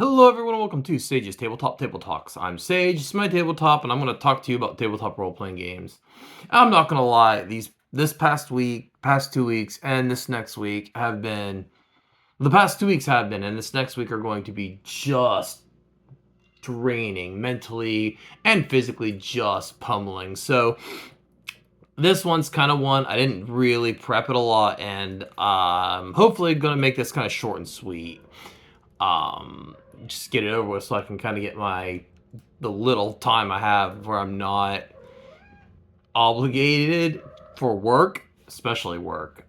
Hello everyone and welcome to Sage's Tabletop Table Talks. I'm Sage, it's my tabletop, and I'm going to talk to you about tabletop role-playing games. I'm not going to lie, this past 2 weeks, and this next week have been... The past 2 weeks have been, and this next week are going to be just draining, mentally and physically just pummeling. So, this one's kind of one, I didn't really prep it a lot, and hopefully going to make this kind of short and sweet. Just get it over with so I can kind of get the little time I have where I'm not obligated for work, especially work.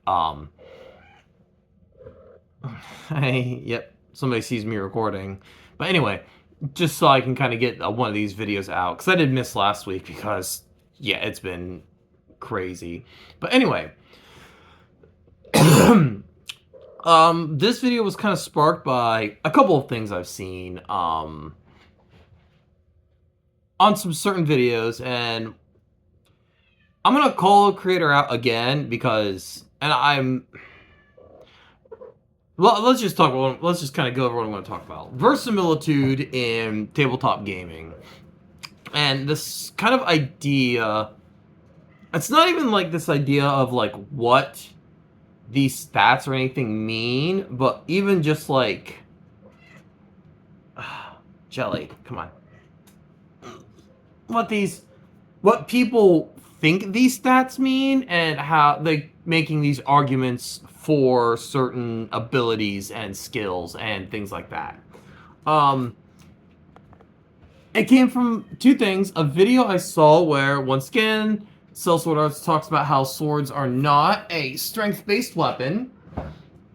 Yep, somebody sees me recording. But anyway, just so I can kind of get one of these videos out, because I did miss last week because, yeah, it's been crazy. But anyway, this video was kind of sparked by a couple of things I've seen on some certain videos, and I'm gonna call a creator out again because, let's just kind of go over what I'm going to talk about. Versumilitude in tabletop gaming, and this kind of idea. It's not even like this idea of like what these stats or anything mean, but even just like jelly, come on. What people think these stats mean and how they making these arguments for certain abilities and skills and things like that. It came from two things. A video I saw where, once again, Sellsword Arts talks about how swords are not a strength-based weapon.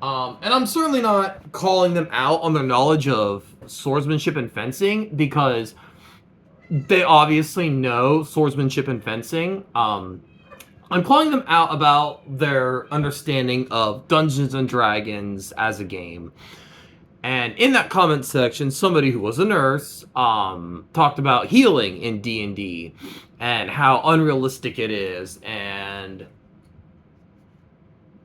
And I'm certainly not calling them out on their knowledge of swordsmanship and fencing, because they obviously know swordsmanship and fencing. I'm calling them out about their understanding of Dungeons and Dragons as a game. And in that comment section, somebody who was a nurse talked about healing in D&D and how unrealistic it is, and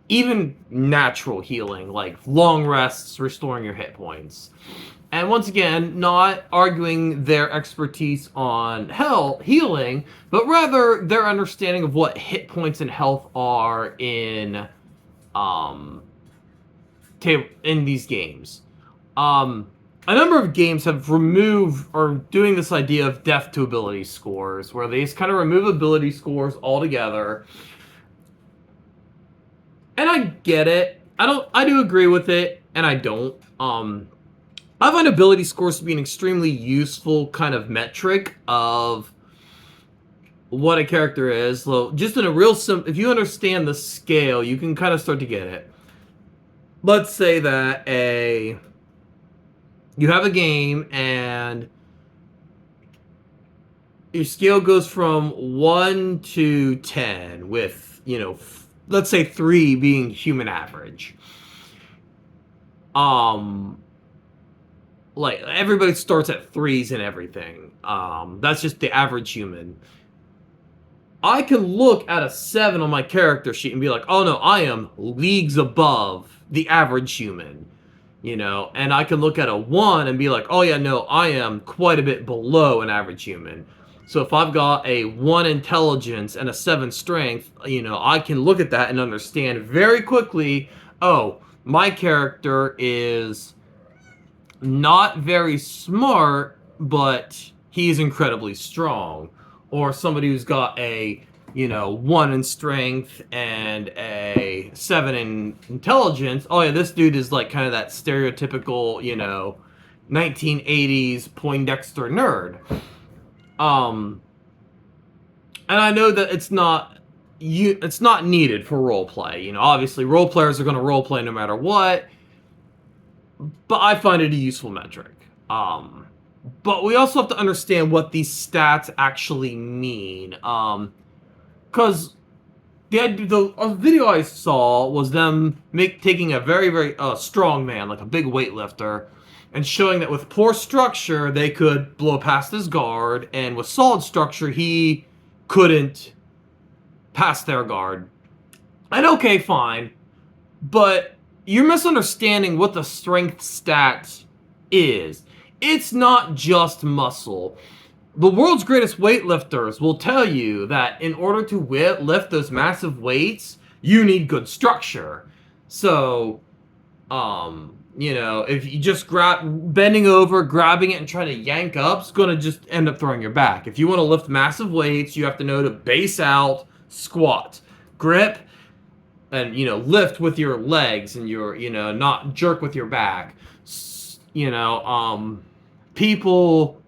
even natural healing, like long rests, restoring your hit points. And once again, not arguing their expertise on healing, but rather their understanding of what hit points and health are in these games. A number of games have removed or doing this idea of death to ability scores, where they just kind of remove ability scores altogether. And I get it. I do agree with it, and I don't. I find ability scores to be an extremely useful kind of metric of what a character is. So just in a real if you understand the scale, you can kind of start to get it. Let's say that you have a game and your scale goes from 1 to 10 with, let's say 3 being human average. Like, everybody starts at 3s and everything. That's just the average human. I can look at a 7 on my character sheet and be like, oh no, I am leagues above the average human. And I can look at a 1 and be like, oh yeah, no, I am quite a bit below an average human. So if I've got a 1 intelligence and a 7 strength, I can look at that and understand very quickly, oh, my character is not very smart, but he's incredibly strong. Or somebody who's got a 1 in strength and a 7 in intelligence. Oh yeah, this dude is like kind of that stereotypical, 1980s Poindexter nerd. And I know that it's not needed for roleplay. Obviously role players are going to roleplay no matter what, but I find it a useful metric. But we also have to understand what these stats actually mean. Because the video I saw was them taking a very, very strong man, like a big weightlifter, and showing that with poor structure, they could blow past his guard, and with solid structure, he couldn't pass their guard. And okay, fine, but you're misunderstanding what the strength stat is. it's not just muscle. The world's greatest weightlifters will tell you that in order to lift those massive weights, you need good structure. So, if you just bending over, grabbing it, and trying to yank up, it's gonna just end up throwing your back. If you want to lift massive weights, you have to know to base out, squat, grip, and lift with your legs and your not jerk with your back. People,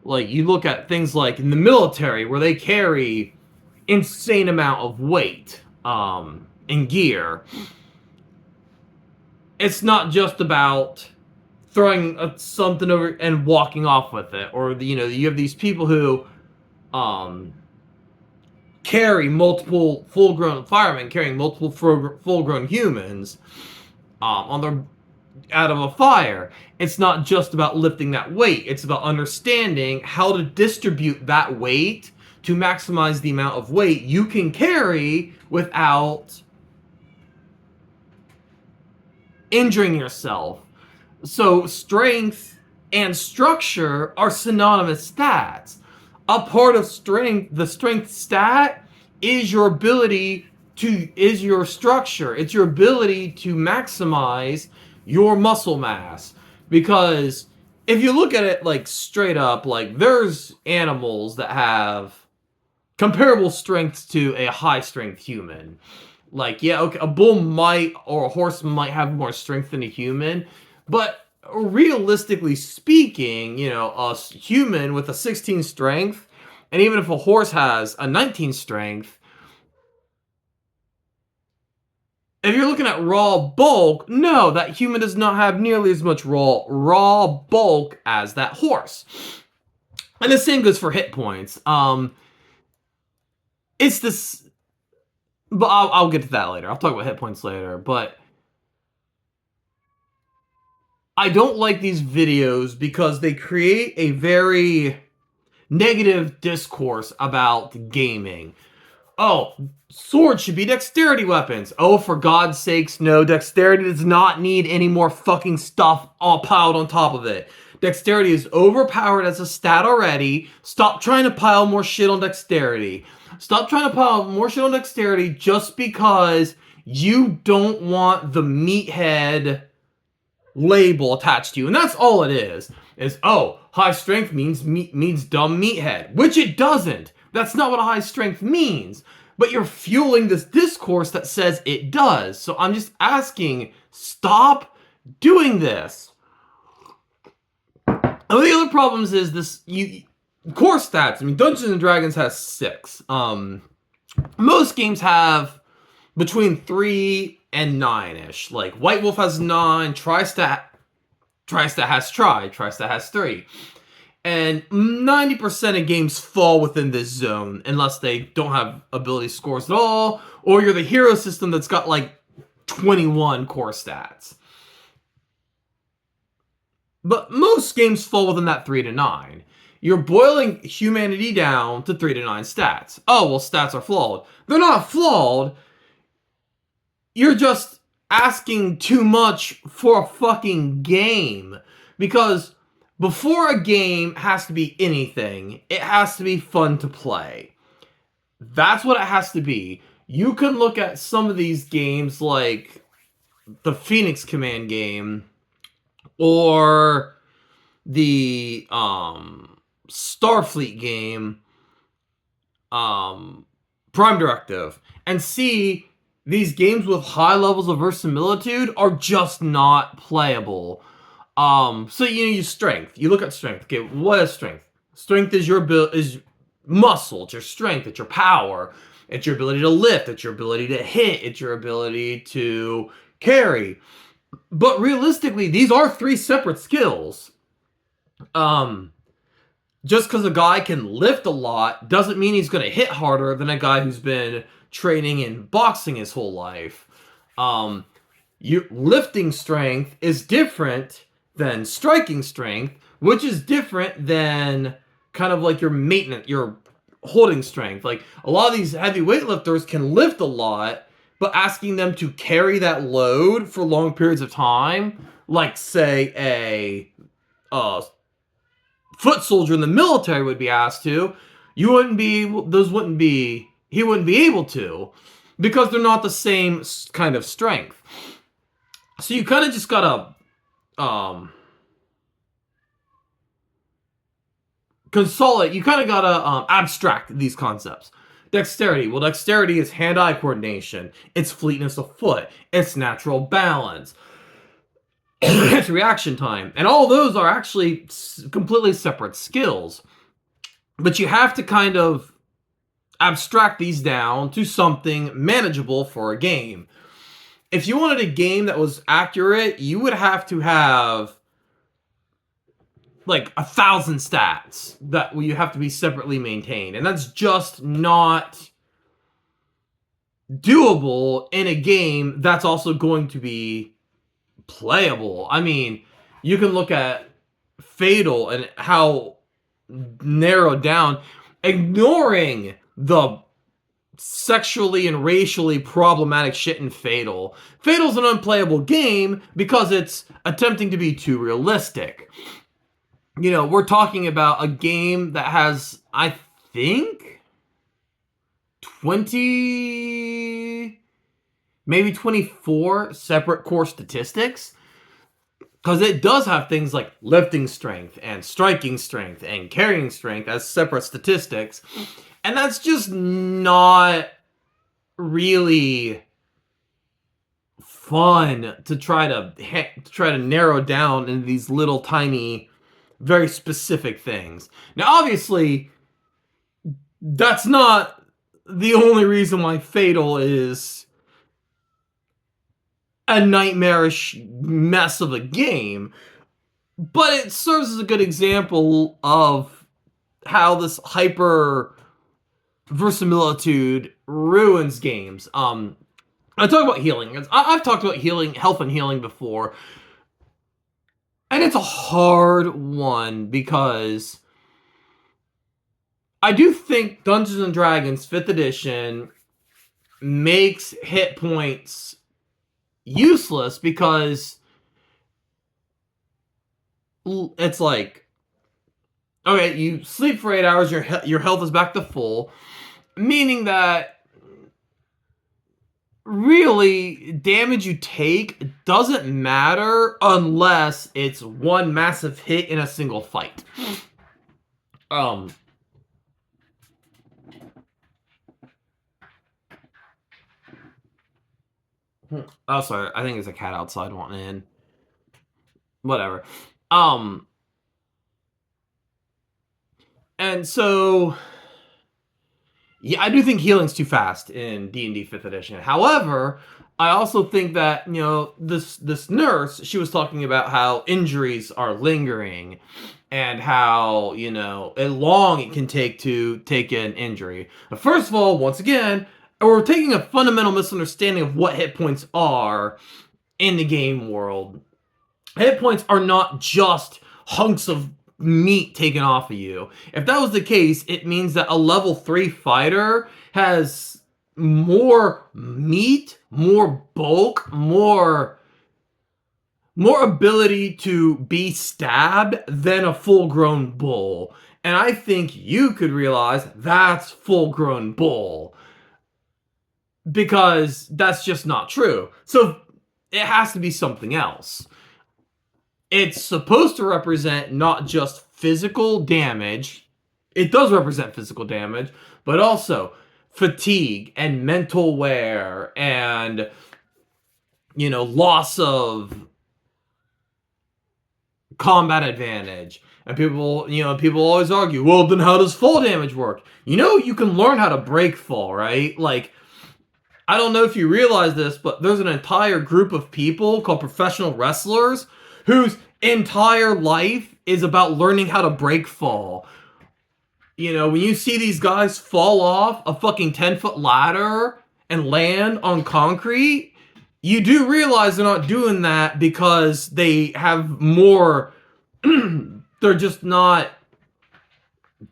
like, you look at things like in the military where they carry insane amount of weight in gear. It's not just about throwing something over and walking off with it, or you have these people who carry multiple full-grown firemen carrying multiple full-grown humans on their out of a fire. It's not just about lifting that weight. It's about understanding how to distribute that weight to maximize the amount of weight you can carry without injuring yourself. So strength and structure are synonymous stats. A part of strength, the strength stat, is your structure. It's your ability to maximize your muscle mass. Because if you look at it like straight up, like there's animals that have comparable strengths to a high strength human. Like, yeah, okay, a bull might, or a horse might have more strength than a human, but realistically speaking, a human with a 16 strength, and even if a horse has a 19 strength, if you're looking at raw bulk, no, that human does not have nearly as much raw bulk as that horse. And the same goes for hit points. It's this, but I'll get to that later. I'll talk about hit points later, but I don't like these videos because they create a very negative discourse about gaming. Oh, swords should be dexterity weapons. Oh, for God's sakes, no. Dexterity does not need any more fucking stuff all piled on top of it. Dexterity is overpowered as a stat already. Stop trying to pile more shit on dexterity. Stop trying to pile more shit on dexterity just because you don't want the meathead label attached to you. And that's all it is, oh, high strength means dumb meathead, which it doesn't. That's not what a high strength means. But you're fueling this discourse that says it does. So I'm just asking, stop doing this. And the other problems is this, core stats. I mean, Dungeons and Dragons has 6. Most games have between 3 and 9-ish. Like, White Wolf has 9, Tri-Stat has 3. And 90% of games fall within this zone, unless they don't have ability scores at all, or you're the hero system that's got, like, 21 core stats. But most games fall within that 3 to 9. You're boiling humanity down to 3 to 9 stats. Oh, well, stats are flawed. They're not flawed. You're just asking too much for a fucking game. Because before a game has to be anything, it has to be fun to play. That's what it has to be. You can look at some of these games like the Phoenix Command game or the Starfleet game, Prime Directive, and see these games with high levels of versumilitude are just not playable. So you use strength. You look at strength. Okay, what is strength? Strength is is muscle. It's your strength. It's your power. It's your ability to lift. It's your ability to hit. It's your ability to carry. But realistically, these are 3 separate skills. Just because a guy can lift a lot doesn't mean he's going to hit harder than a guy who's been training in boxing his whole life. Lifting strength is different than striking strength, which is different than kind of like your maintenance, your holding strength. Like, a lot of these heavy weightlifters can lift a lot, but asking them to carry that load for long periods of time, like, say, a foot soldier in the military would be asked to, he wouldn't be able to, because they're not the same kind of strength. So you kind of just gotta consolidate. You kind of gotta abstract these concepts. Dexterity. Well, dexterity is hand-eye coordination. It's fleetness of foot. It's natural balance. It's reaction time. And all those are actually completely separate skills. But you have to kind of abstract these down to something manageable for a game. If you wanted a game that was accurate, you would have to have like 1,000 stats that you have to be separately maintained. And that's just not doable in a game that's also going to be playable. I mean, you can look at Fatal and how narrowed down, ignoring the sexually and racially problematic shit in Fatal. Fatal's an unplayable game because it's attempting to be too realistic. You know, we're talking about a game that has, I think, 20, maybe 24 separate core statistics. Because it does have things like lifting strength and striking strength and carrying strength as separate statistics. And that's just not really fun to try to narrow down into these little tiny, very specific things. Now, obviously, that's not the only reason why Fatal is a nightmarish mess of a game, but it serves as a good example of how this hyper Versumilitude ruins games. I talk about healing. I've talked about health and healing before, and it's a hard one because I do think Dungeons and Dragons 5th edition makes hit points useless because it's like, okay, you sleep for 8 hours, your health is back to full, meaning that really damage you take doesn't matter unless it's one massive hit in a single fight. Oh, sorry, I think there's a cat outside wanting in. Whatever. And so, yeah, I do think healing's too fast in D&D 5th edition. However, I also think that, you know, this nurse, she was talking about how injuries are lingering and how, you know, long it can take to take an injury. But first of all, once again, we're taking a fundamental misunderstanding of what hit points are in the game world. Hit points are not just hunks of meat taken off of you. If that was the case, it means that a level 3 fighter has more meat, more bulk, more ability to be stabbed than a full-grown bull. And I think you could realize that's full-grown bull, because that's just not true. So it has to be something else. It's supposed to represent not just physical damage. It does represent physical damage, but also fatigue and mental wear and, you know, loss of combat advantage. And people always argue, well, then how does fall damage work? You know, you can learn how to break fall, right? Like, I don't know if you realize this, but there's an entire group of people called professional wrestlers whose entire life is about learning how to break fall. You know, when you see these guys fall off a fucking 10-foot ladder and land on concrete, you do realize they're not doing that because they have more... they're just not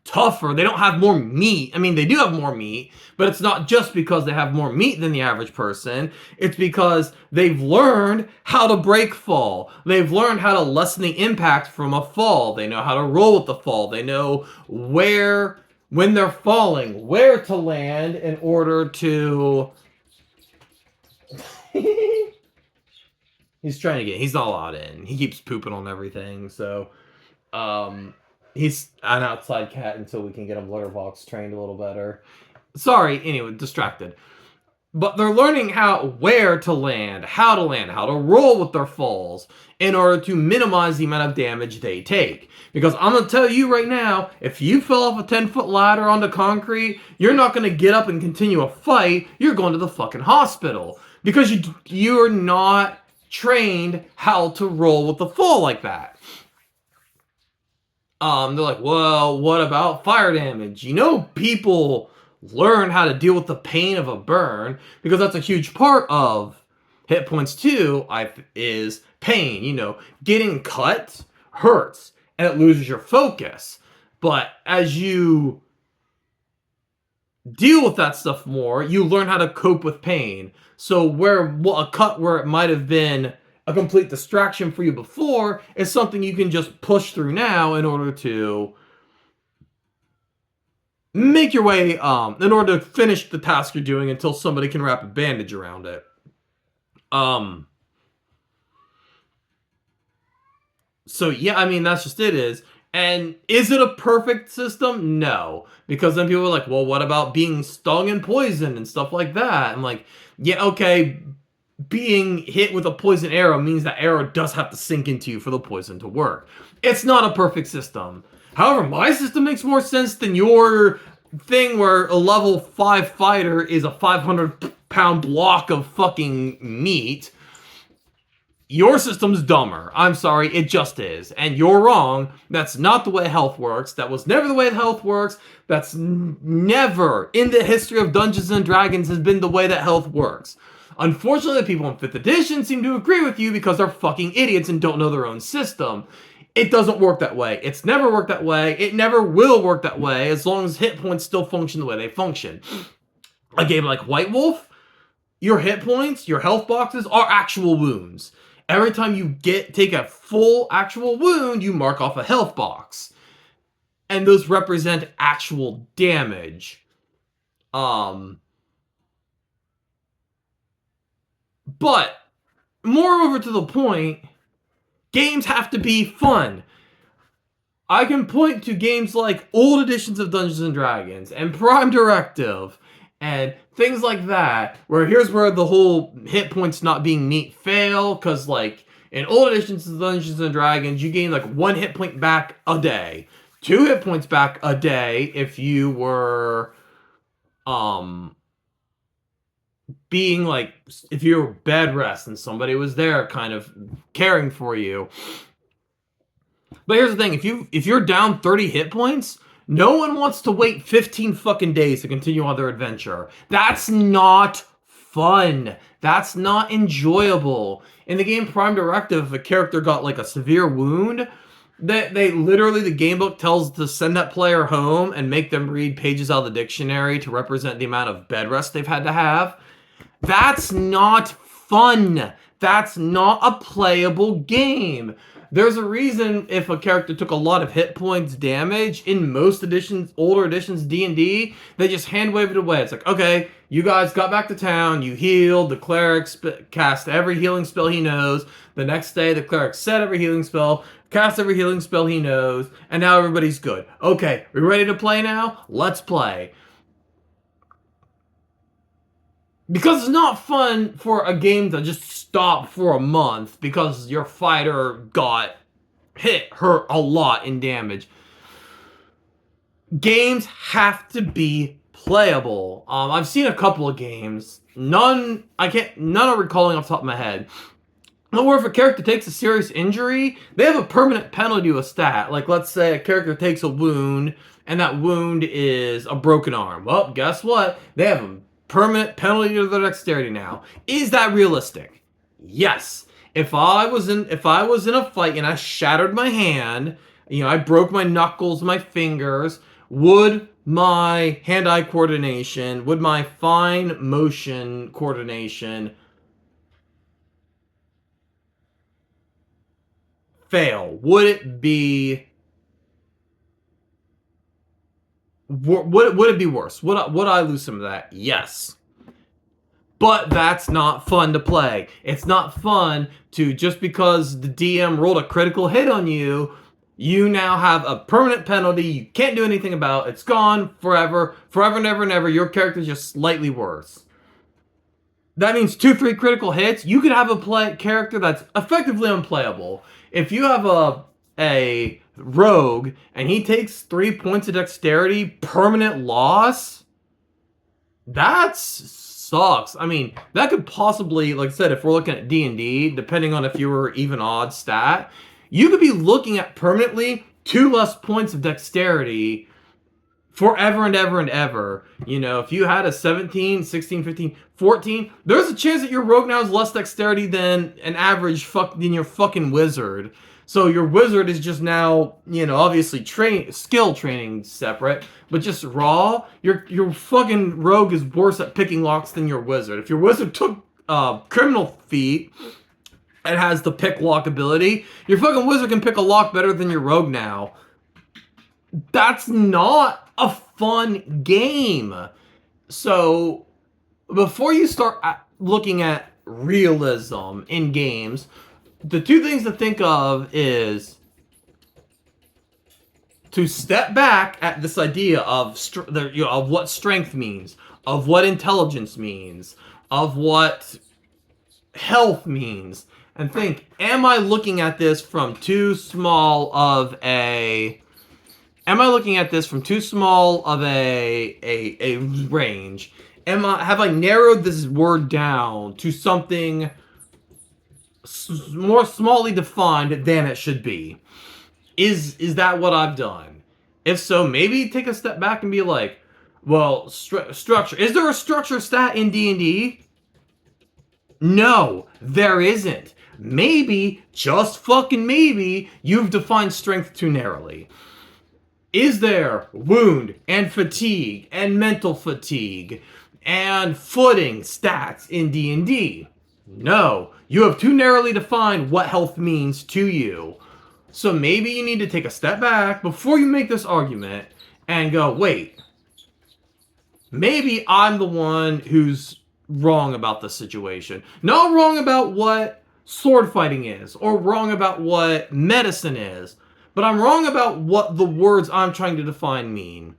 tougher. They don't have more meat. I mean, they do have more meat, but it's not just because they have more meat than the average person. It's because they've learned how to break fall. They've learned how to lessen the impact from a fall. They know how to roll with the fall. They know where, when they're falling, where to land in order to... He's trying to get... He's not allowed in. He keeps pooping on everything, so... He's an outside cat until we can get him litter box trained a little better. Sorry, anyway, distracted. But they're learning where to land, how to roll with their falls in order to minimize the amount of damage they take. Because I'm going to tell you right now, if you fell off a 10-foot ladder onto concrete, you're not going to get up and continue a fight. You're going to the fucking hospital. Because you're not trained how to roll with the fall like that. They're like, well, what about fire damage? You know, people learn how to deal with the pain of a burn because that's a huge part of hit points too, is pain. You know, getting cut hurts and it loses your focus. But as you deal with that stuff more, you learn how to cope with pain. So a cut where it might have been a complete distraction for you before is something you can just push through now in order to make your way, in order to finish the task you're doing until somebody can wrap a bandage around it. So yeah, I mean, that's just it is. And is it a perfect system? No. Because then people are like, well, what about being stung and poisoned and stuff like that? I'm like, yeah, okay, being hit with a poison arrow means that arrow does have to sink into you for the poison to work. It's not a perfect system. However, my system makes more sense than your thing where a level 5 fighter is a 500-pound block of fucking meat. Your system's dumber. I'm sorry, it just is. And you're wrong. That's not the way health works. That was never the way health works. That's never in the history of Dungeons & Dragons has been the way that health works. Unfortunately, the people in 5th edition seem to agree with you because they're fucking idiots and don't know their own system. It doesn't work that way. It's never worked that way. It never will work that way as long as hit points still function the way they function. A game like White Wolf, your hit points, your health boxes are actual wounds. Every time you take a full actual wound, you mark off a health box. And those represent actual damage. But, moreover to the point, games have to be fun. I can point to games like old editions of Dungeons & Dragons and Prime Directive and things like that, where here's where the whole hit points not being neat fail, because like in old editions of Dungeons & Dragons, you gain like 1 hit point back a day, 2 hit points back a day if you were being like, if you were bed rest and somebody was there kind of caring for you. But here's the thing, if you're down 30 hit points, no one wants to wait 15 fucking days to continue on their adventure. That's not fun. That's not enjoyable. In the game Prime Directive, if a character got like a severe wound, they literally, the game book tells to send that player home and make them read pages out of the dictionary to represent the amount of bed rest they've had to have. That's not fun. That's not a playable game. There's a reason if a character took a lot of hit points damage in most editions, older editions D&D, they just hand wave it away. It's like, okay, you guys got back to town, you healed, the cleric cast every healing spell he knows. The next day, the cleric said every healing spell, cast every healing spell he knows, and now everybody's good. Okay, we ready to play now? Let's play. Because it's not fun for a game to just stop for a month because your fighter got hurt a lot in damage. Games have to be playable. I've seen a couple of games. None are recalling off the top of my head. Where if a character takes a serious injury, they have a permanent penalty to a stat. Like, let's say a character takes a wound, and that wound is a broken arm. Well, guess what? They have a permanent penalty to their dexterity now. Is that realistic? Yes. If I was in a fight and I shattered my hand, I broke my knuckles, my fingers, would my hand-eye coordination, would my fine motion coordination fail? Would it be would it be worse? Would I lose some of that? Yes. But that's not fun to play. It's not fun to, just because the DM rolled a critical hit on you, you now have a permanent penalty you can't do anything about. It's gone forever. Forever, never, never. Your character's just slightly worse. That means 2-3 critical hits. You could have a character that's effectively unplayable. If you have a rogue and he takes 3 points of dexterity, permanent loss, that sucks. I mean, that could possibly, like I said, if we're looking at D&D, depending on if you were even odd stat, you could be looking at permanently 2 less points of dexterity forever and ever and ever. You know, if you had a 17, 16, 15, 14, there's a chance that your rogue now has less dexterity than an average than your fucking wizard. So your wizard is just now, you know, obviously skill training separate, but just raw, your fucking rogue is worse at picking locks than your wizard. If your wizard took criminal feat and has the pick lock ability, your fucking wizard can pick a lock better than your rogue now. That's not a fun game. So before you start looking at realism in games, the 2 things to think of is to step back at this idea of of what strength means, of what intelligence means, of what health means, and think, am I looking at this from too small of a range? Have I narrowed this word down to something more smallly defined than it should be? Is that what I've done? If so, maybe take a step back and be like, well, structure. Is there a structure stat in D&D? No, there isn't. Maybe, just fucking maybe, you've defined strength too narrowly. Is there wound and fatigue and mental fatigue and footing stats in D&D? No, you have too narrowly defined what health means to you. So maybe you need to take a step back before you make this argument and go, wait, maybe I'm the one who's wrong about the situation. Not wrong about what sword fighting is or wrong about what medicine is, but I'm wrong about what the words I'm trying to define mean.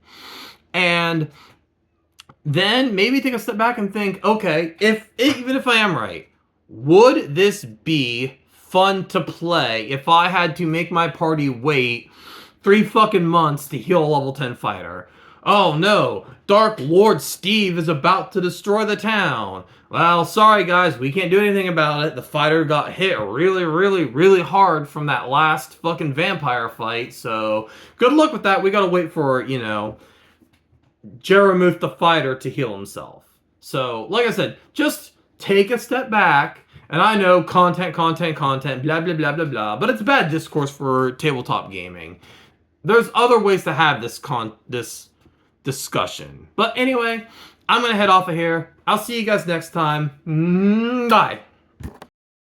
And then maybe take a step back and think, okay, even if I am right, would this be fun to play if I had to make my party wait 3 fucking months to heal a level 10 fighter? Oh no, Dark Lord Steve is about to destroy the town. Well, sorry guys, we can't do anything about it. The fighter got hit really, really, really hard from that last fucking vampire fight, so good luck with that. We gotta wait for, you know, Jeramuth the fighter to heal himself. So, like I said, just take a step back. And I know content, blah, blah, blah, blah, blah, but it's bad discourse for tabletop gaming. There's other ways to have this discussion. But anyway, I'm going to head off of here. I'll see you guys next time. Bye.